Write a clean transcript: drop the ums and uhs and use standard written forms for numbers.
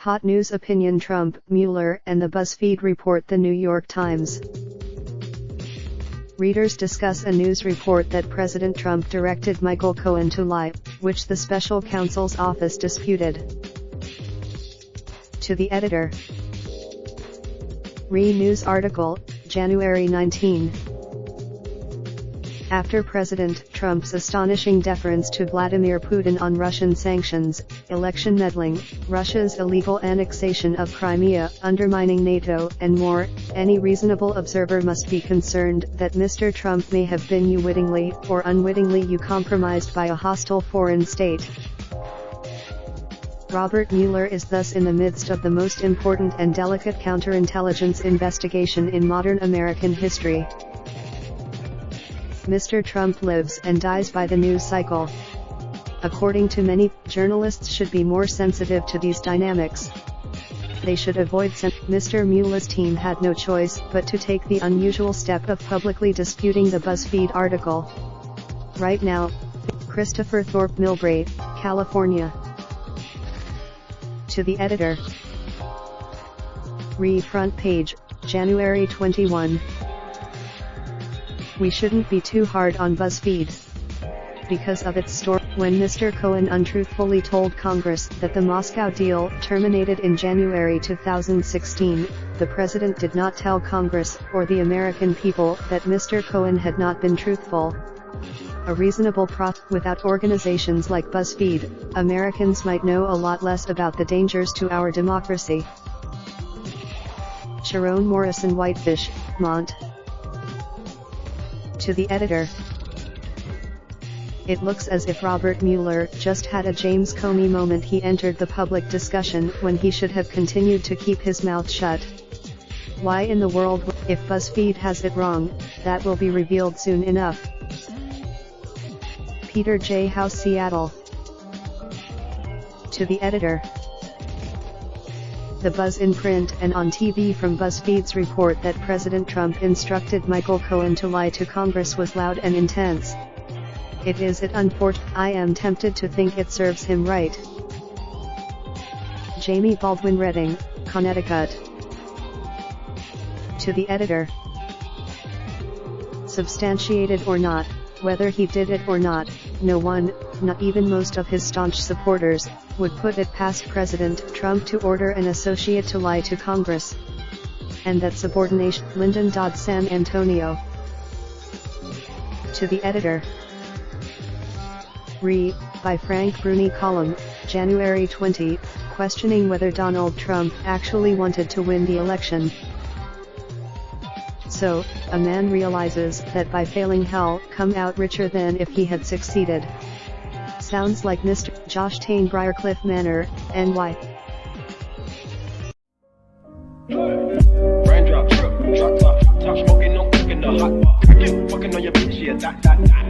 Hot News Opinion Trump, Mueller, and the BuzzFeed report. The New York Times. Readers discuss a news report that President Trump directed Michael Cohen to lie, which the special counsel's office disputed. To the editor. News article, January 19. After President Trump's astonishing deference to Vladimir Putin on Russian sanctions, election meddling, Russia's illegal annexation of Crimea, undermining NATO, and more, any reasonable observer must be concerned that Mr. Trump may have been wittingly or unwittingly compromised by a hostile foreign state. Robert Mueller is thus in the midst of the most important and delicate counterintelligence investigation in modern American history. Mr. Trump lives and dies by the news cycle. According to many, journalists should be more sensitive to these dynamics. They should avoid Mr. Mueller's team had no choice but to take the unusual step of publicly disputing the BuzzFeed article. Right now, Christopher Thorpe, Millbrae, California. To the editor. Front page, January 21. We shouldn't be too hard on BuzzFeed. Because of its story, when Mr. Cohen untruthfully told Congress that the Moscow deal terminated in January 2016, the president did not tell Congress or the American people that Mr. Cohen had not been truthful. A reasonable without organizations like BuzzFeed, Americans might know a lot less about the dangers to our democracy. Sharon Morrison, Whitefish, Mont. To the editor. It looks as if Robert Mueller just had a James Comey moment. He entered the public discussion when he should have continued to keep his mouth shut. Why in the world? If BuzzFeed has it wrong, that will be revealed soon enough. Peter J. House, Seattle. To the editor. The buzz in print and on TV from BuzzFeed's report that President Trump instructed Michael Cohen to lie to Congress was loud and intense. It is unfortunate. I am tempted to think it serves him right. Jamie Baldwin, Reading, Connecticut. To the editor. Substantiated or not, whether he did it or not, no one, not even most of his staunch supporters, would put it past President Trump to order an associate to lie to Congress. And that subordination. Lyndon Dodd, San Antonio. To the editor. By Frank Bruni, column, January 20, questioning whether Donald Trump actually wanted to win the election. So, a man realizes that by failing he'll come out richer than if he had succeeded. Sounds like Mr. Josh Tain, Briarcliff Manor, NY. Raindrop, drop top, smoking, no cooking the hot bar. I get fucking on your bitch, yeah, that.